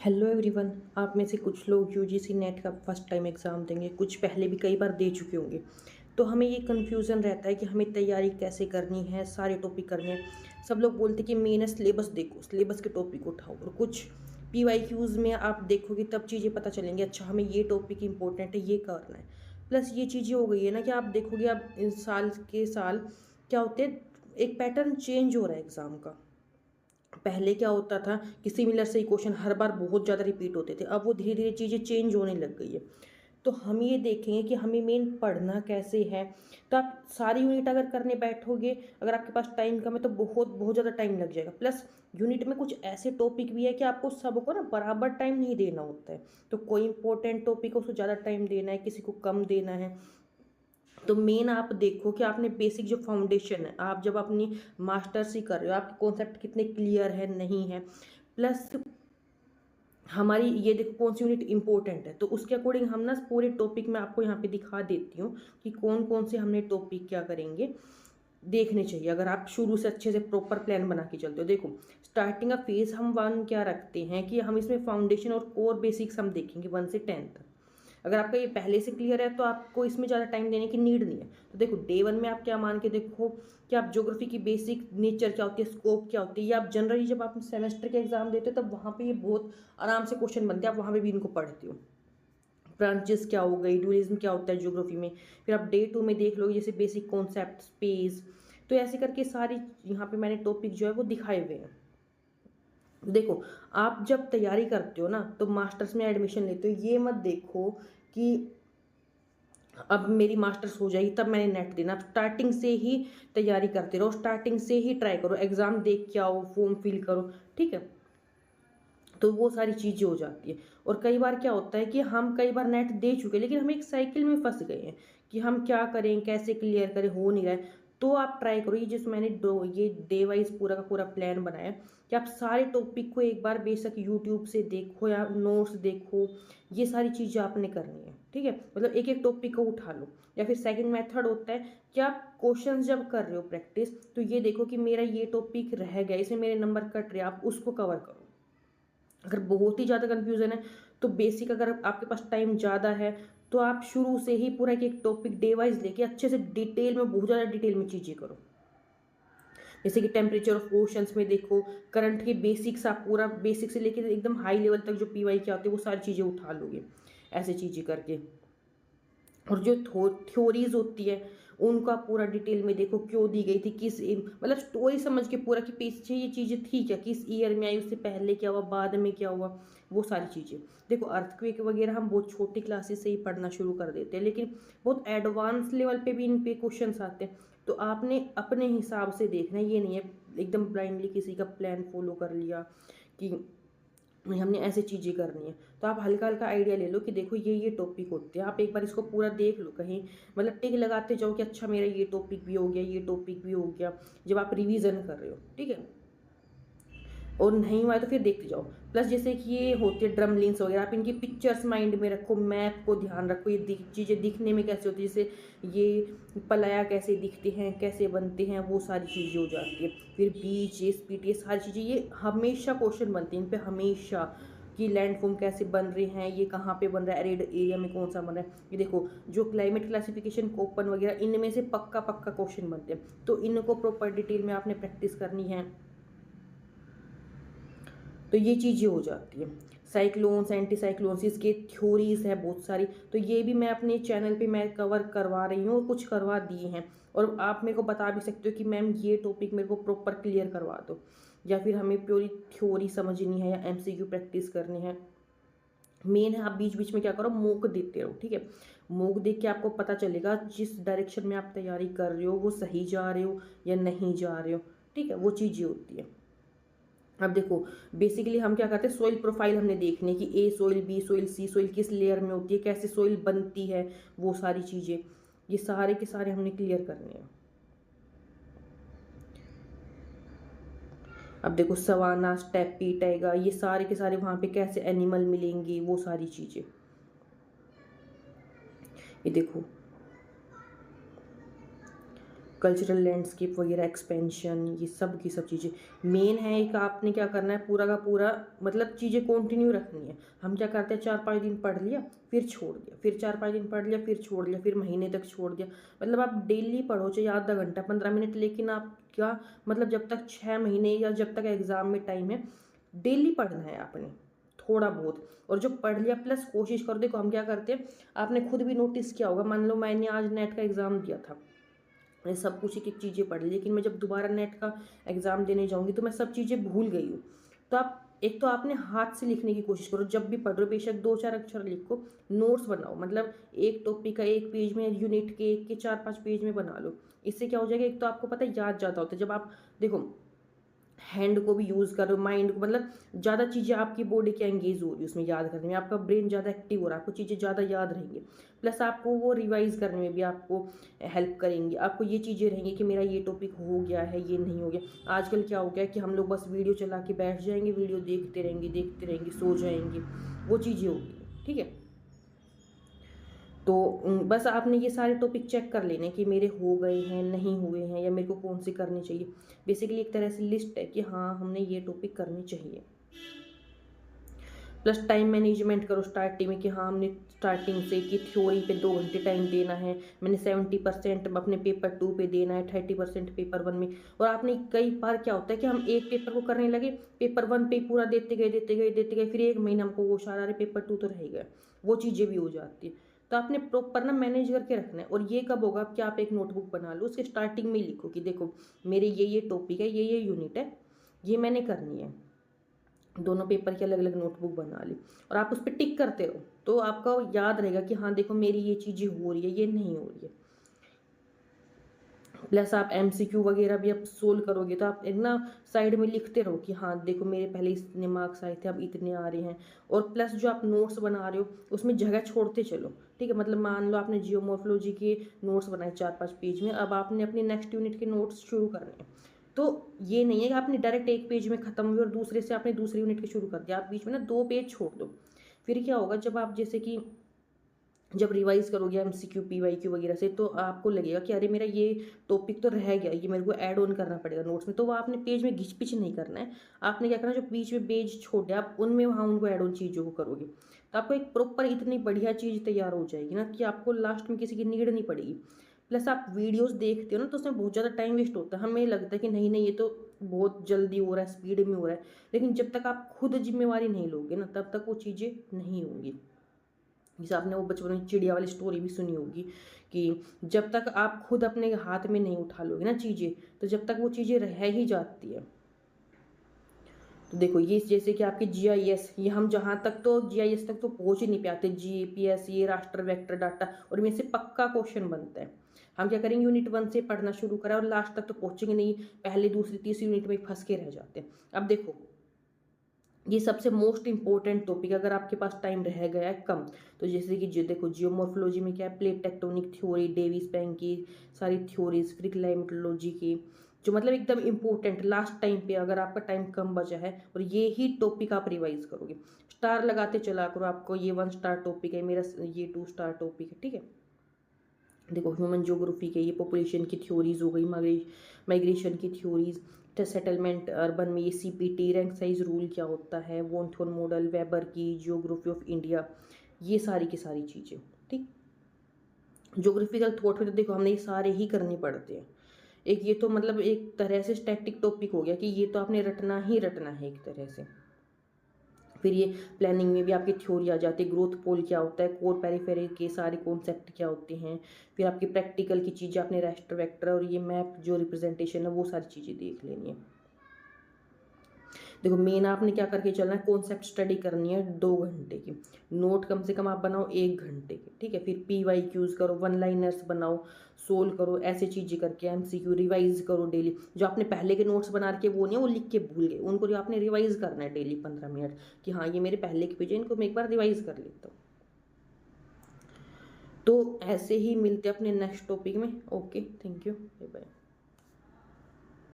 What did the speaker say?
Hello everyone. आप में से कुछ लोग यूजीसी नेट का फर्स्ट टाइम एग्ज़ाम देंगे, कुछ पहले भी कई बार दे चुके होंगे। तो हमें ये कन्फ्यूज़न रहता है कि हमें तैयारी कैसे करनी है, सारे टॉपिक करने हैं। सब लोग बोलते हैं कि मेन है सिलेबस देखो, सिलेबस के टॉपिक उठाओ। और कुछ पीवाईक्यूज़ में आप देखोगे तब चीज़ें पता चलेंगी, अच्छा हमें ये टॉपिक इंपॉर्टेंट है, ये करना है। प्लस ये चीज़ें हो गई है ना कि आप देखोगे अब इस साल के साल क्या होते हैं, एक पैटर्न चेंज हो रहा है एग्ज़ाम का। पहले क्या होता था कि सिमिलर से ही क्वेश्चन हर बार बहुत ज़्यादा रिपीट होते थे, अब वो धीरे धीरे चीज़ें चेंज होने लग गई है। तो हम ये देखेंगे कि हमें मेन पढ़ना कैसे है। तो आप सारी यूनिट अगर करने बैठोगे, अगर आपके पास टाइम कम है तो बहुत बहुत ज़्यादा टाइम लग जाएगा। प्लस यूनिट में कुछ ऐसे टॉपिक भी है कि आपको सबको ना बराबर टाइम नहीं देना होता है। तो कोई इंपॉर्टेंट टॉपिक है उसको ज़्यादा टाइम देना है, किसी को कम देना है। तो मेन आप देखो कि आपने बेसिक जो फाउंडेशन है, आप जब अपनी मास्टर्स ही कर रहे हो, आपके कॉन्सेप्ट कितने क्लियर है नहीं है। प्लस हमारी ये देखो कौन सी यूनिट इंपॉर्टेंट है, तो उसके अकॉर्डिंग हम ना पूरे टॉपिक में आपको यहाँ पे दिखा देती हूँ कि कौन कौन से हमने टॉपिक क्या करेंगे देखने चाहिए, अगर आप शुरू से अच्छे से प्रॉपर प्लान बना के चलते हो। देखो स्टार्टिंग का फेज हम 1 क्या रखते हैं कि हम इसमें फाउंडेशन और कोर बेसिक्स हम देखेंगे 1 से 10 तक। अगर आपका ये पहले से क्लियर है तो आपको इसमें ज़्यादा टाइम देने की नीड नहीं है। तो देखो डे 1 में आप क्या मान के देखो कि आप ज्योग्राफी की बेसिक नेचर क्या होती है, स्कोप क्या होती है, या आप जनरली जब आप सेमेस्टर के एग्जाम देते हो तब वहाँ पे ये बहुत आराम से क्वेश्चन बनते हैं, आप वहाँ पे भी इनको पढ़ते हो। ब्रांचेस क्या हो गई, ड्यूरिज्म क्या होता है ज्योग्राफी में। फिर आप डे 2 में देख लो जैसे बेसिक कॉन्सेप्ट स्पेस। तो ऐसे करके सारी यहाँ पे मैंने टॉपिक जो है वो दिखाए हुए हैं। देखो आप जब तैयारी करते हो ना तो मास्टर्स में एडमिशन लेते हो, ये मत देखो कि अब मेरी मास्टर्स हो जाएगी तब मैंने नेट देना। आप स्टार्टिंग से ही तैयारी करते रहो, स्टार्टिंग से ही ट्राई करो, एग्जाम देख के आओ, फॉर्म फिल करो, ठीक है। तो वो सारी चीज़ें हो जाती है। और कई बार क्या होता है कि हम कई बार नेट दे चुके हैं लेकिन हम एक साइकिल में फंस गए हैं कि हम क्या करें, कैसे क्लियर करें, हो नहीं रहा है। तो आप ट्राई करो, ये जिस मैंने ये डे वाइज पूरा का पूरा प्लान बनाया कि आप सारे टॉपिक को एक बार बेशक यूट्यूब से देखो या नोट्स देखो, ये सारी चीज़ें आपने करनी है, ठीक है। मतलब एक एक टॉपिक को उठा लो। या फिर सेकंड मेथड होता है कि आप क्वेश्चंस जब कर रहे हो प्रैक्टिस, तो ये देखो कि मेरा ये टॉपिक रह गया, इसमें मेरे नंबर कट रहे, आप उसको कवर करो। अगर बहुत ही ज़्यादा कन्फ्यूज़न है तो बेसिक, अगर आपके पास टाइम ज़्यादा है तो आप शुरू से ही पूरा एक टॉपिक डे वाइज लेके अच्छे से डिटेल में, बहुत ज़्यादा डिटेल में चीज़ें करो। जैसे कि टेम्परेचर ऑफ ओशंस में देखो, करंट के बेसिक्स आप पूरा बेसिक से लेके एकदम हाई लेवल तक जो पीवाई के आते हैं वो सारी चीज़ें उठा लोगे ऐसे चीज़ें करके। और जो थ्योरीज होती है उनका पूरा डिटेल में देखो, क्यों दी गई थी, मतलब स्टोरी समझ के पूरा कि पीछे ये चीज़ें थी क्या, किस ईयर में आई, उससे पहले क्या हुआ, बाद में क्या हुआ, वो सारी चीज़ें। देखो अर्थक्वेक वगैरह हम बहुत छोटी क्लासेस से ही पढ़ना शुरू कर देते हैं, लेकिन बहुत एडवांस लेवल पे भी इन पे क्वेश्चन आते हैं। तो आपने अपने हिसाब से देखना है, ये नहीं है एकदम ब्लाइंडली किसी का प्लान फॉलो कर लिया कि हमने ऐसे चीज़ें करनी है। तो आप हल्का हल्का आइडिया ले लो कि देखो ये टॉपिक होते हैं, आप एक बार इसको पूरा देख लो, कहीं मतलब टिक लगाते जाओ कि अच्छा मेरा ये टॉपिक भी हो गया, ये टॉपिक भी हो गया, जब आप रिवीजन कर रहे हो, ठीक है। और नहीं हुआ है तो फिर देखते जाओ। प्लस जैसे कि ये होते हैं ड्रमलिन्स वगैरह, आप इनकी पिक्चर्स माइंड में रखो, मैप को ध्यान रखो, ये चीज़ें दिखने में कैसे होती है, जैसे ये पलाया कैसे दिखते हैं, कैसे बनते हैं, वो सारी चीज़ें हो जाती है। फिर बीच, ये स्पीट, ये सारी चीज़ें ये हमेशा क्वेश्चन बनते हैं इन पर हमेशा, कि लैंडफॉर्म कैसे बन रहे हैं, ये कहाँ पे बन रहा है, एरिड एरिया में कौन सा बन रहा है। ये देखो जो क्लाइमेट क्लासिफिकेशन, कोपन वगैरह, इनमें से पक्का पक्का क्वेश्चन बनते हैं, तो इनको प्रॉपर डिटेल में आपने प्रैक्टिस करनी है। तो ये चीज़ें हो जाती है। साइक्लोन्स, एंटी साइक्लोन्स, इसके थ्योरीज है बहुत सारी, तो ये भी मैं अपने चैनल पे मैं कवर करवा रही हूँ और कुछ करवा दिए हैं। और आप मेरे को बता भी सकते हो कि मैम ये टॉपिक मेरे को प्रॉपर क्लियर करवा दो, या फिर हमें प्योरी थ्योरी समझनी है या एमसीक्यू प्रैक्टिस करनी है। मेन है आप बीच बीच में क्या करो, मॉक देते रहो, ठीक है। मॉक देख के आपको पता चलेगा जिस डायरेक्शन में आप तैयारी कर रहे हो वो सही जा रहे हो या नहीं जा रहे हो, ठीक है, वो चीज़ें होती है। अब देखो बेसिकली हम क्या करते हैं, सॉइल प्रोफाइल हमने देखने की, ए सॉइल, बी सॉइल, सी सॉइल किस लेयर में होती है, कैसे सॉइल बनती है, वो सारी चीज़ें, ये सारे के सारे हमने क्लियर करने हैं। अब देखो सवाना, स्टेपी, टाइगर, ये सारे के सारे वहाँ पे कैसे एनिमल मिलेंगे, वो सारी चीज़ें। ये देखो कल्चरल लैंडस्केप वगैरह, एक्सपेंशन, ये सब की सब चीज़ें मेन है। एक आपने क्या करना है, पूरा का पूरा मतलब चीज़ें कंटिन्यू रखनी है। हम क्या करते हैं, 4-5 दिन पढ़ लिया फिर छोड़ दिया, फिर 4-5 दिन पढ़ लिया फिर छोड़ दिया, फिर महीने तक छोड़ दिया। मतलब आप डेली पढ़ो, चाहे आधा घंटा 15 मिनट, लेकिन आप क्या मतलब जब तक 6 महीने या जब तक एग्ज़ाम में टाइम है, डेली पढ़ना है आपने थोड़ा बहुत। और जो पढ़ लिया प्लस कोशिश करो, देखो हम क्या करते हैं, आपने खुद भी नोटिस किया होगा, मान लो मैंने आज नेट का एग्ज़ाम दिया था, मैंने सब कुछ एक एक चीज़ें पढ़ ली, लेकिन मैं जब दोबारा नेट का एग्ज़ाम देने जाऊँगी तो मैं सब चीज़ें भूल गई हूँ। तो आप एक तो आपने हाथ से लिखने की कोशिश करो, जब भी पढ़ रहे हो बेशक 2-4 अक्षर लिखो, नोट्स बनाओ, मतलब एक टॉपिक का एक पेज में, यूनिट के एक के 4-5 पेज में बना लो। इससे क्या हो जाएगा, एक तो आपको पता है याद ज़्यादा होता है, जब आप देखो हैंड को भी यूज़ कर रहे हो, माइंड को, मतलब ज़्यादा चीज़ें आपकी बॉडी क्या एंगेज हो रही है उसमें याद करने में, आपका ब्रेन ज़्यादा एक्टिव हो रहा है, आपको चीज़ें ज़्यादा याद रहेंगी। प्लस आपको वो रिवाइज़ करने में भी आपको हेल्प करेंगी, आपको ये चीज़ें रहेंगी कि मेरा ये टॉपिक हो गया है, ये नहीं हो गया। आजकल क्या हो गया है कि हम लोग बस वीडियो चला के बैठ जाएंगे, वीडियो देखते रहेंगे, सो जाएंगे, वो चीज़ें होगी, ठीक है। तो बस आपने ये सारे टॉपिक चेक कर लेने कि मेरे हो गए हैं, नहीं हुए हैं, या मेरे को कौन से करने चाहिए। बेसिकली एक तरह से लिस्ट है कि हाँ हमने ये टॉपिक करने चाहिए। प्लस टाइम मैनेजमेंट करो स्टार्टिंग में कि हाँ हमने स्टार्टिंग से कि थ्योरी पे 2 घंटे टाइम देना है, मैंने 70% अपने पेपर 2 पे देना है, 30% पेपर 1 में। और आपने कई बार क्या होता है कि हम एक पेपर को करने लगे, पेपर 1 पे पूरा देते गए, फिर 1 महीना हमको वो सारा, अरे पेपर 2 तो रह गया, वो चीज़ें भी हो जाती है। तो आपने प्रॉपर ना मैनेज करके रखना है। और ये कब होगा कि आप एक नोटबुक बना लो, उसके स्टार्टिंग में ही लिखो कि देखो मेरे ये टॉपिक है, ये यूनिट है, ये मैंने करनी है। दोनों पेपर की अलग अलग नोटबुक बना ली और आप उस पर टिक करते रहो, तो आपका याद रहेगा कि हाँ देखो मेरी ये चीज़ें हो रही है, ये नहीं हो रही है। प्लस आप एमसीक्यू वगैरह भी आप सोल्व करोगे तो आप एक ना साइड में लिखते रहो कि हाँ देखो मेरे पहले इतने मार्क्स आए थे, अब इतने आ रहे हैं। और प्लस जो आप नोट्स बना रहे हो उसमें जगह छोड़ते चलो, ठीक है। मतलब मान लो आपने जियोमॉर्फोलॉजी के नोट्स बनाए 4-5 पेज में, अब आपने अपने नेक्स्ट यूनिट के नोट्स शुरू करने हैं। तो ये नहीं है कि आपने डायरेक्ट एक पेज में ख़त्म हुई और दूसरे से आपने दूसरे यूनिट के शुरू कर दिया, आप बीच में ना 2 पेज छोड़ दो। फिर क्या होगा, जब आप जैसे कि जब रिवाइज करोगे एमसीक्यू पीवाईक्यू वगैरह से, तो आपको लगेगा कि अरे मेरा ये टॉपिक तो रह गया, ये मेरे को ऐड ऑन करना पड़ेगा नोट्स में। तो वो आपने पेज में घिच पिच नहीं करना है, आपने क्या करना है, जो बीच में पेज छोटे आप उनमें वहाँ उनको ऐड ऑन चीज़ों को करोगे, तो आपको एक प्रॉपर इतनी बढ़िया चीज़ तैयार हो जाएगी ना कि आपको लास्ट में किसी की नीड नहीं पड़ेगी। प्लस आप वीडियोस देखते हो ना, तो उसमें बहुत ज़्यादा टाइम वेस्ट होता है, हमें लगता है कि नहीं नहीं ये तो बहुत जल्दी हो रहा है, स्पीड में हो रहा है, लेकिन जब तक आप खुद जिम्मेवारी नहीं लोगे ना, तब तक वो चीज़ें नहीं होंगी। जैसे आपने वो बचपन में चिड़िया वाली स्टोरी भी सुनी होगी कि जब तक आप खुद अपने हाथ में नहीं उठा लोगे ना चीज़ें, तो जब तक वो चीज़ें रह ही जाती है। तो देखो ये जैसे कि आपके जीआईएस, ये हम जहाँ तक तो जीआईएस तक तो पहुँच ही नहीं पाते, जीपीएस, ये राष्ट्र वेक्टर डाटा, और इनमें से पक्का क्वेश्चन बनता है। हम क्या करेंगे, यूनिट 1 से पढ़ना शुरू करें और लास्ट तक तो पहुँचेंगे नहीं, पहले दूसरी तीसरी यूनिट में फंस के रह जाते हैं। अब देखो ये सबसे मोस्ट इंपॉर्टेंट टॉपिक, अगर आपके पास टाइम रह गया है कम, तो जैसे कि जो देखो जियोमॉर्फोलॉजी में क्या है, plate tectonic theory, Davis bank की सारी थ्योरीज, फिर क्लाइमेटोलॉजी की, जो मतलब एकदम इंपॉर्टेंट लास्ट टाइम पे अगर आपका टाइम कम बचा है और ये ही टॉपिक आप रिवाइज करोगे, स्टार लगाते चला करो, आपको ये 1 स्टार टॉपिक है, मेरा ये 2 स्टार टॉपिक है, ठीक है। देखो ह्यूमन ज्योग्राफी के ये पॉपुलेशन की थ्योरीज हो गई, माइग्रेशन की थ्योरीज, सेटलमेंट अर्बन में ये सीपीटी, रैंक साइज रूल क्या होता है, वॉन थॉन मॉडल, वेबर की ज्योग्राफी ऑफ इंडिया, ये सारी की सारी चीज़ें, ठीक। ज्योग्राफिकल थॉट में तो देखो हमने ये सारे ही करने पड़ते हैं। एक ये तो मतलब एक तरह से स्टैटिक टॉपिक हो गया कि ये तो आपने रटना ही रटना है एक तरह से। फिर ये प्लानिंग में भी आपकी थ्योरी आ जाती है, ग्रोथ पोल क्या होता है, कोर पेरिफेरी के सारे कॉन्सेप्ट क्या होते हैं। फिर आपकी प्रैक्टिकल की चीज़ें आपने रास्टर वेक्टर और ये मैप जो रिप्रेजेंटेशन है वो सारी चीज़ें देख लेनी है। देखो मेन आपने क्या करके चलना है, कॉन्सेप्ट स्टडी करनी है 2 घंटे की, नोट कम से कम आप बनाओ 1 घंटे की, ठीक है। फिर PYQs करो, 1 लाइनर्स बनाओ, सोल्व करो, ऐसे चीज़ें करके MCQ रिवाइज करो डेली। जो आपने पहले के नोट्स बना के वो नहीं है वो लिख के भूल गए, उनको जो आपने रिवाइज करना है डेली 15 मिनट कि हाँ ये मेरे पहले के पेज है, इनको मैं एक बार रिवाइज कर लेता हूँ। तो ऐसे ही मिलते हैं अपने नेक्स्ट टॉपिक में। Okay, thank you, bye bye.